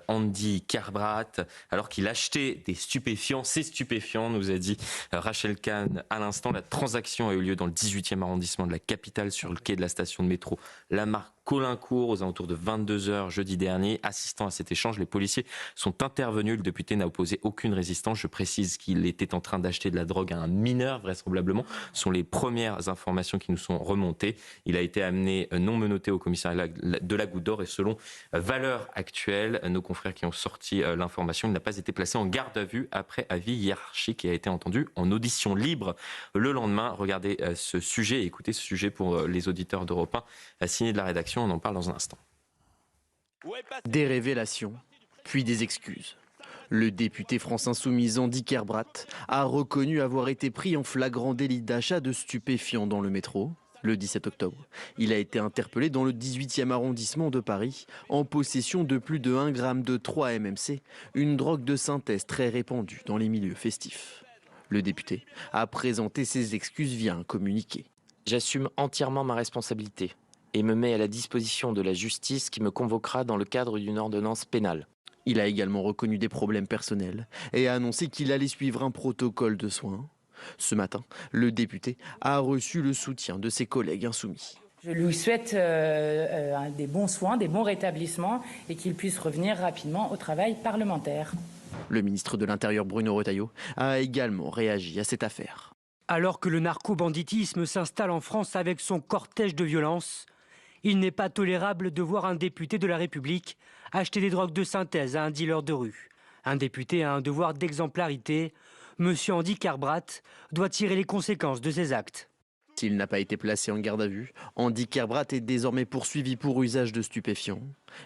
Andy Karbrat, alors qu'il achetait des stupéfiants. C'est stupéfiant, nous a dit Rachel Kahn à l'instant. La transaction a eu lieu dans le 18e arrondissement de la capitale, sur le quai de la station de métro Lamarck Colincourt, aux alentours de 22h jeudi dernier. Assistant à cet échange, les policiers sont intervenus. Le député n'a opposé aucune résistance. Je précise qu'il était en train d'acheter de la drogue à un mineur, vraisemblablement. Ce sont les premières informations qui nous sont remontées. Il a été amené non menotté au commissariat de la Goutte d'Or et selon valeur actuelle, nos confrères qui ont sorti l'information, il n'a pas été placé en garde à vue après avis hiérarchique et a été entendu en audition libre le lendemain. Regardez ce sujet et écoutez ce sujet pour les auditeurs d'Europe 1, signé de la rédaction. On en parle dans un instant. Des révélations, puis des excuses. Le député France Insoumise Andy Karbrat a reconnu avoir été pris en flagrant délit d'achat de stupéfiants dans le métro le 17 octobre. Il a été interpellé dans le 18e arrondissement de Paris en possession de plus de 1 gramme de 3 MMC, une drogue de synthèse très répandue dans les milieux festifs. Le député a présenté ses excuses via un communiqué. J'assume entièrement ma responsabilité et me mets à la disposition de la justice qui me convoquera dans le cadre d'une ordonnance pénale. Il a également reconnu des problèmes personnels et a annoncé qu'il allait suivre un protocole de soins. Ce matin, le député a reçu le soutien de ses collègues insoumis. Je lui souhaite des bons soins, des bons rétablissements et qu'il puisse revenir rapidement au travail parlementaire. Le ministre de l'Intérieur Bruno Retailleau a également réagi à cette affaire. Alors que le narco-banditisme s'installe en France avec son cortège de violence, il n'est pas tolérable de voir un député de la République acheter des drogues de synthèse à un dealer de rue. Un député a un devoir d'exemplarité. Monsieur Andy Karbrat doit tirer les conséquences de ses actes. S'il n'a pas été placé en garde à vue, Andy Karbrat est désormais poursuivi pour usage de stupéfiants.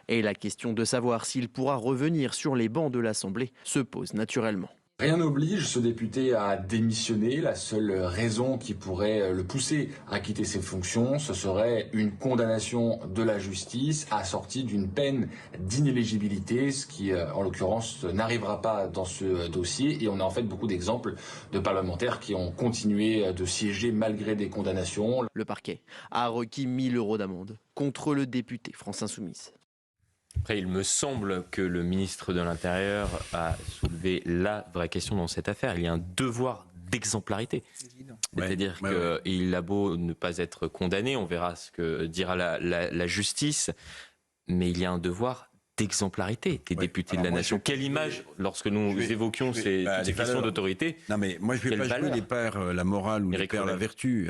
Et la question de savoir s'il pourra revenir sur les bancs de l'Assemblée se pose naturellement. Rien n'oblige ce député à démissionner. La seule raison qui pourrait le pousser à quitter ses fonctions, ce serait une condamnation de la justice assortie d'une peine d'inéligibilité, ce qui, en l'occurrence, n'arrivera pas dans ce dossier. Et on a en fait beaucoup d'exemples de parlementaires qui ont continué de siéger malgré des condamnations. Le parquet a requis 1 000 € d'amende contre le député France Insoumise. Après, il me semble que le ministre de l'Intérieur a soulevé la vraie question dans cette affaire. Il y a un devoir d'exemplarité. C'est-à-dire qu'il a beau ne pas être condamné, on verra ce que dira la justice, mais il y a un devoir d'exemplarité des députés de la nation. Quelle image, lorsque nous évoquions ces questions d'autorité? Non mais moi je ne vais pas jouer les pères la morale ou les pères la vertu.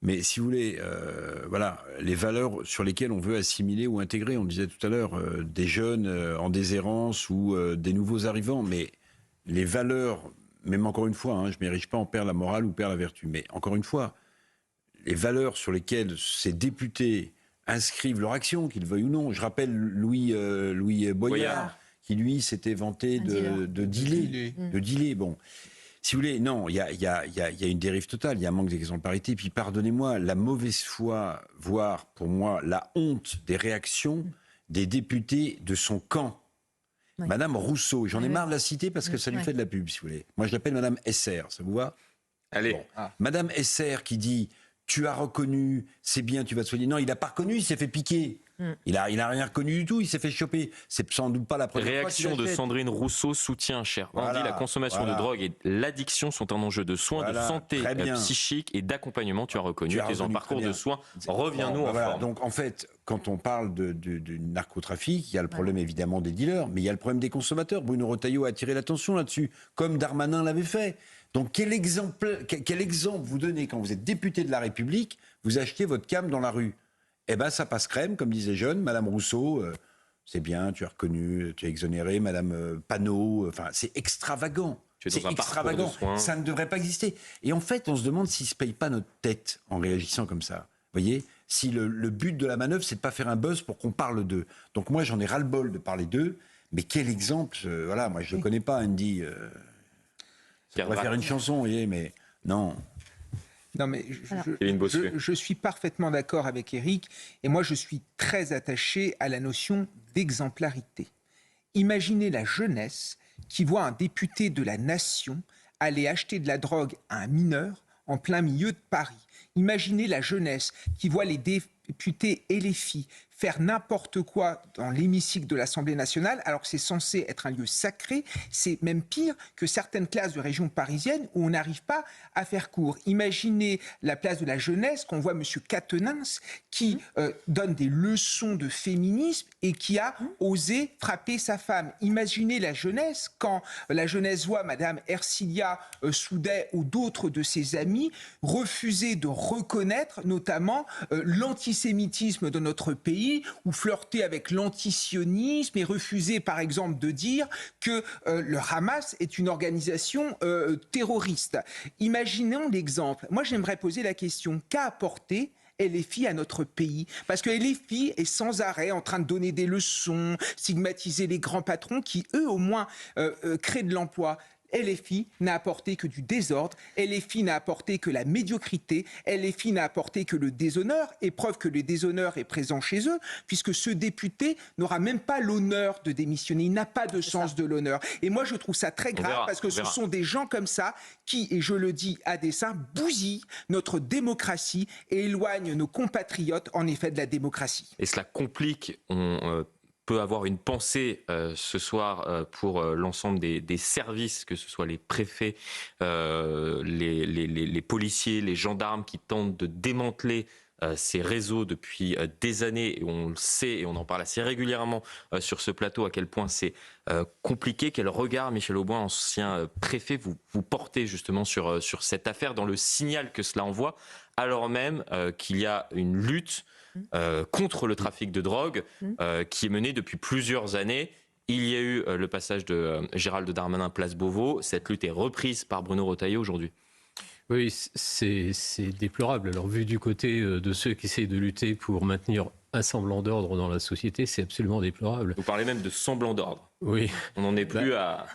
Mais si vous voulez, voilà, les valeurs sur lesquelles on veut assimiler ou intégrer, on disait tout à l'heure, des jeunes en déshérence ou des nouveaux arrivants, mais les valeurs, même encore une fois, je ne m'érige pas en père la morale ou père la vertu, mais encore une fois, les valeurs sur lesquelles ces députés inscrivent leur action, qu'ils veuillent ou non. Je rappelle Louis Boyard, qui lui s'était vanté de dealer. Bon. Si vous voulez, non, il y a une dérive totale, il y a un manque d'exemplarité. Puis pardonnez-moi, la mauvaise foi, voire pour moi la honte des réactions des députés de son camp. Oui. Madame Rousseau, j'en ai marre de la citer parce que ça lui fait de la pub, si vous voulez. Moi, je l'appelle Madame SR, ça vous va? Allez. Bon. Madame SR qui dit « tu as reconnu, c'est bien, tu vas te soigner ». Non, il n'a pas reconnu, il s'est fait piquer. Il a rien reconnu du tout, il s'est fait choper. C'est sans doute pas la première réaction fois de Sandrine Rousseau, soutien cher Andy. La consommation de drogue et l'addiction sont un enjeu de soins, de santé psychique et d'accompagnement. Tu as reconnu, tu es en parcours de soins. Reviens-nous en forme. Donc en fait, quand on parle du narcotrafic, il y a le problème évidemment des dealers, mais il y a le problème des consommateurs. Bruno Retailleau a attiré l'attention là-dessus, comme Darmanin l'avait fait. Donc quel exemple vous donnez quand vous êtes député de la République, vous achetez votre cam dans la rue? Eh bien, ça passe crème, comme disait Jeune. Madame Rousseau, c'est bien, tu as reconnu, tu es exonéré. Madame Panot, enfin, c'est extravagant. C'est extravagant. Ça ne devrait pas exister. Et en fait, on se demande s'ils ne se payent pas notre tête en réagissant comme ça. Vous voyez, si le but de la manœuvre, c'est de ne pas faire un buzz pour qu'on parle d'eux. Donc moi, j'en ai ras-le-bol de parler d'eux. Mais quel exemple, voilà, moi, je ne le connais pas, Andy. On va faire une chanson, vous voyez, mais non. Non, mais je suis parfaitement d'accord avec Éric, et moi je suis très attaché à la notion d'exemplarité. Imaginez la jeunesse qui voit un député de la nation aller acheter de la drogue à un mineur en plein milieu de Paris. Imaginez la jeunesse qui voit les députés LFI faire n'importe quoi dans l'hémicycle de l'Assemblée nationale, alors que c'est censé être un lieu sacré. C'est même pire que certaines classes de région parisienne où on n'arrive pas à faire cours. Imaginez la place de la jeunesse, qu'on voit M. Quatennens qui donne des leçons de féminisme et qui a osé frapper sa femme. Imaginez la jeunesse, quand la jeunesse voit Mme Ercilia Soudet ou d'autres de ses amis refuser de reconnaître notamment l'antisémitisme de notre pays, ou flirter avec l'antisionisme et refuser par exemple de dire que le Hamas est une organisation terroriste. Imaginons l'exemple. Moi j'aimerais poser la question, qu'a apporté LFI à notre pays? Parce que LFI est sans arrêt en train de donner des leçons, stigmatiser les grands patrons qui eux au moins créent de l'emploi. LFI n'a apporté que du désordre, LFI n'a apporté que la médiocrité, LFI n'a apporté que le déshonneur, et preuve que le déshonneur est présent chez eux, puisque ce député n'aura même pas l'honneur de démissionner, il n'a pas de sens de l'honneur. Et moi je trouve ça très grave, parce que ce sont des gens comme ça qui, et je le dis à dessein, bousillent notre démocratie et éloignent nos compatriotes en effet de la démocratie. Et cela complique, peut avoir une pensée ce soir pour l'ensemble des services, que ce soit les préfets, les policiers, les gendarmes qui tentent de démanteler ces réseaux depuis des années, et on le sait et on en parle assez régulièrement sur ce plateau, à quel point c'est compliqué. Quel regard, Michel Auboin, ancien préfet, vous portez justement sur cette affaire, dans le signal que cela envoie, alors même qu'il y a une lutte contre le trafic de drogue qui est menée depuis plusieurs années. Il y a eu le passage de Gérald Darmanin place Beauvau. Cette lutte est reprise par Bruno Retailleau aujourd'hui. Oui, c'est déplorable. Alors, vu du côté de ceux qui essayent de lutter pour maintenir un semblant d'ordre dans la société, c'est absolument déplorable. Vous parlez même de semblant d'ordre. Oui. On n'en est plus à...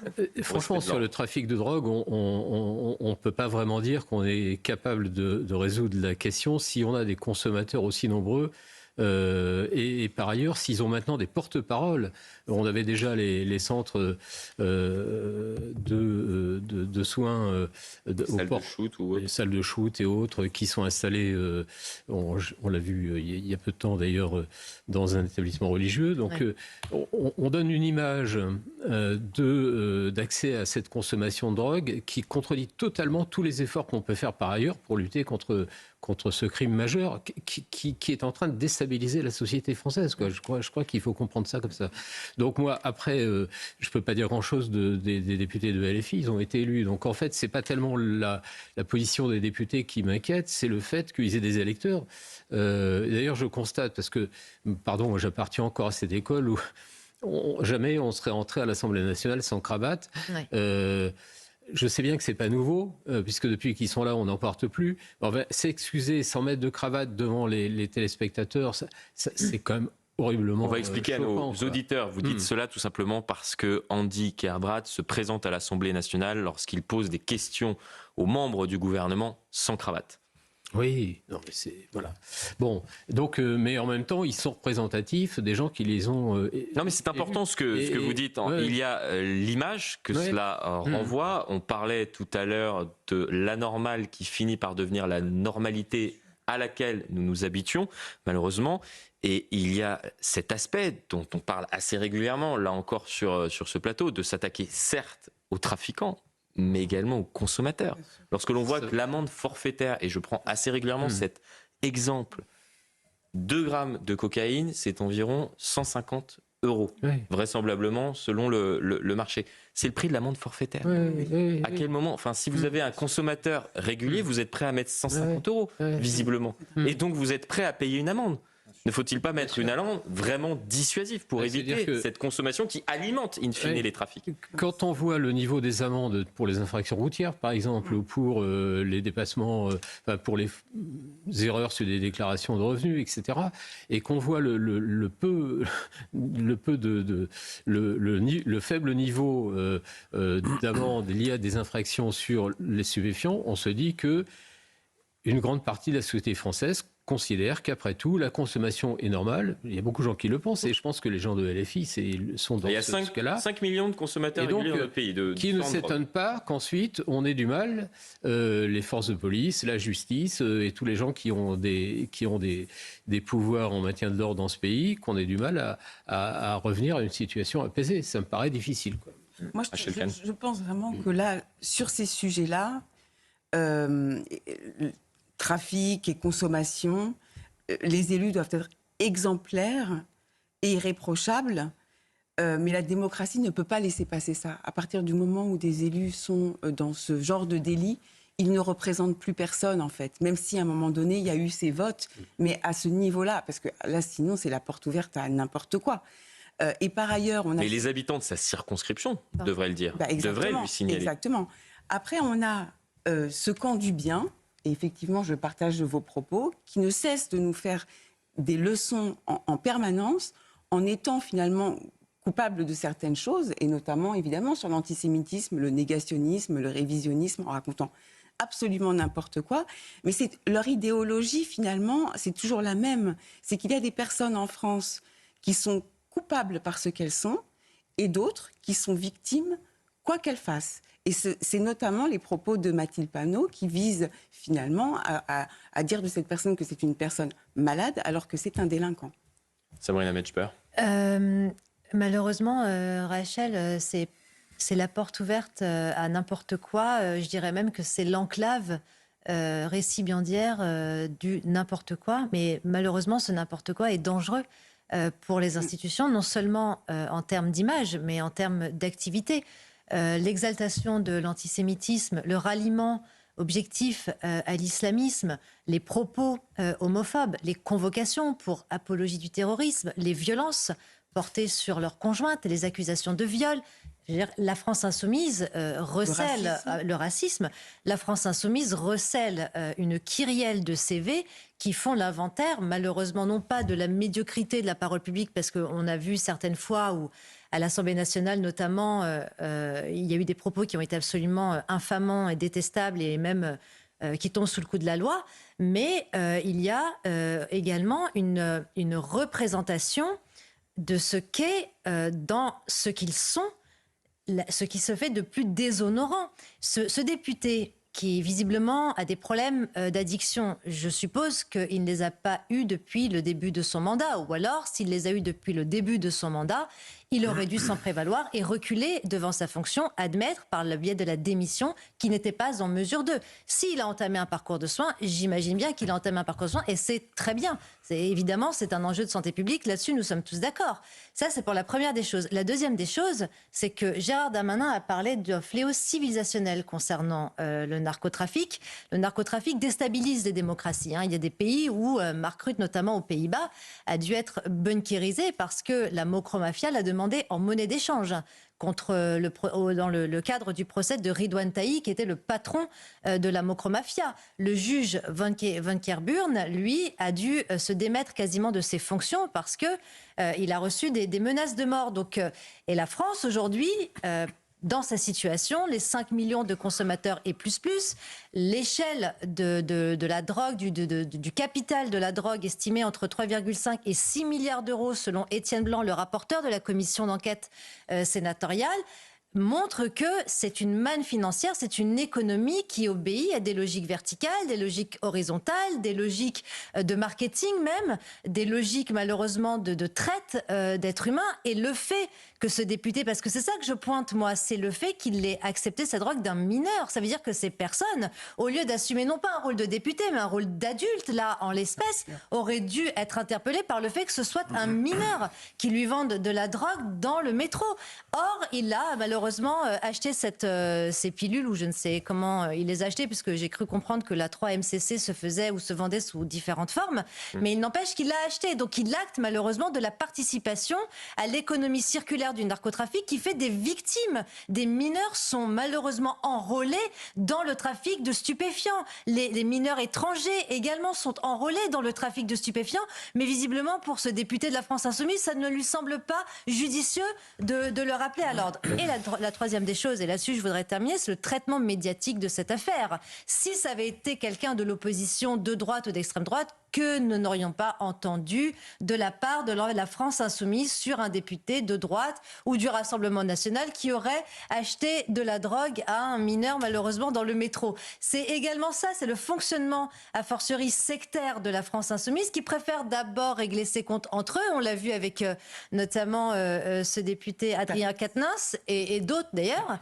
Franchement, sur le trafic de drogue, on ne peut pas vraiment dire qu'on est capable de résoudre la question si on a des consommateurs aussi nombreux. Et par ailleurs, s'ils ont maintenant des porte-paroles, on avait déjà les centres de soins les salles de shoot et autres qui sont installées, on l'a vu il y a peu de temps d'ailleurs, dans un établissement religieux. Donc on donne une image d'accès à cette consommation de drogue qui contredit totalement tous les efforts qu'on peut faire par ailleurs pour lutter contre ce crime majeur qui est en train de déstabiliser la société française, quoi. Je crois qu'il faut comprendre ça comme ça. Donc moi, après, je ne peux pas dire grand-chose des députés de LFI, ils ont été élus. Donc en fait, ce n'est pas tellement la position des députés qui m'inquiète, c'est le fait qu'ils aient des électeurs. D'ailleurs, je constate, parce que, pardon, moi j'appartiens encore à cette école où jamais on serait entré à l'Assemblée nationale sans cravate. Ouais. Je sais bien que c'est pas nouveau, puisque depuis qu'ils sont là, on n'en porte plus. S'excuser sans mettre de cravate devant les téléspectateurs, c'est quand même horriblement. On va expliquer choquant, à nos auditeurs. Vous dites cela tout simplement parce que Andy Kerbrat se présente à l'Assemblée nationale lorsqu'il pose des questions aux membres du gouvernement sans cravate. Oui, non, mais c'est voilà. Bon, donc, mais en même temps, ils sont représentatifs des gens qui les ont. Non, mais c'est important ce que vous dites. Ouais. Il y a l'image que cela renvoie. On parlait tout à l'heure de l'anormal qui finit par devenir la normalité à laquelle nous nous habituons, malheureusement. Et il y a cet aspect dont on parle assez régulièrement, là encore sur ce plateau, de s'attaquer certes aux trafiquants, mais également aux consommateurs. Lorsque l'on voit que l'amende forfaitaire, et je prends assez régulièrement cet exemple, 2 grammes de cocaïne, c'est environ 150 €, vraisemblablement, selon le marché. C'est le prix de l'amende forfaitaire. À quel moment, enfin, si vous avez un consommateur régulier, vous êtes prêt à mettre 150 €, visiblement. Et donc, vous êtes prêt à payer une amende. Ne faut-il pas mettre une amende vraiment dissuasive pour éviter cette consommation qui alimente, in fine, les trafics? Quand on voit le niveau des amendes pour les infractions routières, par exemple, ou pour les dépassements, pour les erreurs sur des déclarations de revenus, etc., et qu'on voit le faible niveau d'amende lié à des infractions sur les stupéfiants, on se dit que une grande partie de la société française considère qu'après tout, la consommation est normale. Il y a beaucoup de gens qui le pensent, et je pense que les gens de LFI sont dans ce cas-là. 5 millions de consommateurs réguliers dans notre pays. Qui ne s'étonnent pas qu'ensuite, on ait du mal, les forces de police, la justice et tous les gens qui ont des pouvoirs en maintien de l'ordre dans ce pays, qu'on ait du mal à revenir à une situation apaisée. Ça me paraît difficile, quoi. Moi, je pense vraiment que là, sur ces sujets-là, trafic et consommation, les élus doivent être exemplaires et irréprochables, mais la démocratie ne peut pas laisser passer ça. À partir du moment où des élus sont dans ce genre de délit, ils ne représentent plus personne, en fait, même si à un moment donné, il y a eu ces votes, mais à ce niveau-là, parce que là, sinon, c'est la porte ouverte à n'importe quoi. Et par ailleurs, Mais les habitants de sa circonscription devraient le dire, devraient lui signaler. Exactement. Après, on a ce camp du bien, et effectivement, je partage vos propos, qui ne cesse de nous faire des leçons en permanence, en étant finalement coupable de certaines choses, et notamment, évidemment, sur l'antisémitisme, le négationnisme, le révisionnisme, en racontant absolument n'importe quoi. Mais leur idéologie, finalement, c'est toujours la même. C'est qu'il y a des personnes en France qui sont coupables par ce qu'elles sont, et d'autres qui sont victimes, quoi qu'elles fassent. Et c'est notamment les propos de Mathilde Panot qui visent finalement à dire de cette personne que c'est une personne malade alors que c'est un délinquant. Sabrina Metzger. Malheureusement, Rachel, c'est la porte ouverte à n'importe quoi. Je dirais même que c'est l'enclave récipiendaire du n'importe quoi. Mais malheureusement, ce n'importe quoi est dangereux pour les institutions, non seulement en termes d'image, mais en termes d'activité. L'exaltation de l'antisémitisme, le ralliement objectif à l'islamisme, les propos homophobes, les convocations pour apologie du terrorisme, les violences portées sur leurs conjointes, les accusations de viol. Je veux dire, la France insoumise recèle le racisme. La France insoumise recèle une kyrielle de CV qui font l'inventaire, malheureusement non pas de la médiocrité de la parole publique, parce qu'on a vu certaines fois où, à l'Assemblée nationale notamment, il y a eu des propos qui ont été absolument infamants et détestables et même qui tombent sous le coup de la loi. Mais il y a également une représentation de ce qu'est dans ce qu'ils sont, ce qui se fait de plus déshonorant. Ce député qui visiblement a des problèmes d'addiction, je suppose qu'il ne les a pas eus depuis le début de son mandat, ou alors s'il les a eus depuis le début de son mandat, il aurait dû s'en prévaloir et reculer devant sa fonction, admettre par le biais de la démission qu'il n'était pas en mesure de. S'il a entamé un parcours de soins, j'imagine bien qu'il a entamé un parcours de soins et c'est très bien. Évidemment, c'est un enjeu de santé publique, là-dessus nous sommes tous d'accord. Ça, c'est pour la première des choses. La deuxième des choses, c'est que Gérard Darmanin a parlé d'un fléau civilisationnel concernant le narcotrafic. Le narcotrafic déstabilise les démocraties. Il y a des pays où Mark Rutte, notamment aux Pays-Bas, a dû être bunkérisé parce que la Mocromafia l'a demandé en monnaie d'échange dans le cadre du procès de Ridwan Tahi, qui était le patron de la Mocromafia. Le juge Van Kerburn, lui, a dû se démettre quasiment de ses fonctions parce que il a reçu des menaces de mort. Donc, et la France, aujourd'hui, dans sa situation, les 5 millions de consommateurs et plus, l'échelle de la drogue, du capital de la drogue estimé entre 3,5 et 6 milliards d'euros selon Étienne Blanc, le rapporteur de la commission d'enquête sénatoriale, montre que c'est une manne financière, c'est une économie qui obéit à des logiques verticales, des logiques horizontales, des logiques de marketing même, des logiques malheureusement de traite d'êtres humains. Et le fait que ce député, parce que c'est ça que je pointe moi, c'est le fait qu'il ait accepté cette drogue d'un mineur. Ça veut dire que ces personnes, au lieu d'assumer non pas un rôle de député, mais un rôle d'adulte, là, en l'espèce, auraient dû être interpellées par le fait que ce soit un mineur qui lui vende de la drogue dans le métro. Or, il a malheureusement acheté ces pilules, ou je ne sais comment il les a achetées, puisque j'ai cru comprendre que la 3-MCC se faisait ou se vendait sous différentes formes. Mais il n'empêche qu'il l'a acheté. Donc il acte malheureusement de la participation à l'économie circulaire du narcotrafic qui fait des victimes. Des mineurs sont malheureusement enrôlés dans le trafic de stupéfiants. Les mineurs étrangers également sont enrôlés dans le trafic de stupéfiants. Mais visiblement, pour ce député de la France Insoumise, ça ne lui semble pas judicieux de le rappeler à l'ordre. Et la troisième des choses, et là-dessus je voudrais terminer, c'est le traitement médiatique de cette affaire. Si ça avait été quelqu'un de l'opposition de droite ou d'extrême droite, que nous n'aurions pas entendu de la part de la France insoumise sur un député de droite ou du Rassemblement national qui aurait acheté de la drogue à un mineur malheureusement dans le métro. C'est également ça, c'est le fonctionnement a fortiori sectaire de la France insoumise qui préfère d'abord régler ses comptes entre eux. On l'a vu avec notamment ce député Adrien Quatennens et d'autres d'ailleurs,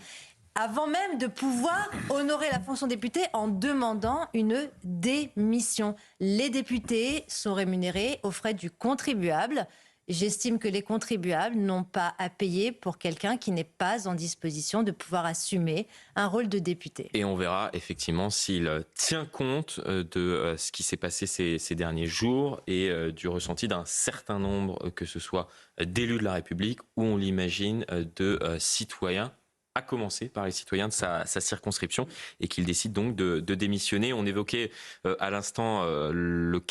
avant même de pouvoir honorer la fonction de député en demandant une démission. Les députés sont rémunérés aux frais du contribuable. J'estime que les contribuables n'ont pas à payer pour quelqu'un qui n'est pas en disposition de pouvoir assumer un rôle de député. Et on verra effectivement s'il tient compte de ce qui s'est passé ces derniers jours et du ressenti d'un certain nombre, que ce soit d'élus de la République ou on l'imagine de citoyens, à commencer par les citoyens de sa circonscription, et qu'il décide donc de démissionner. On évoquait à l'instant le cas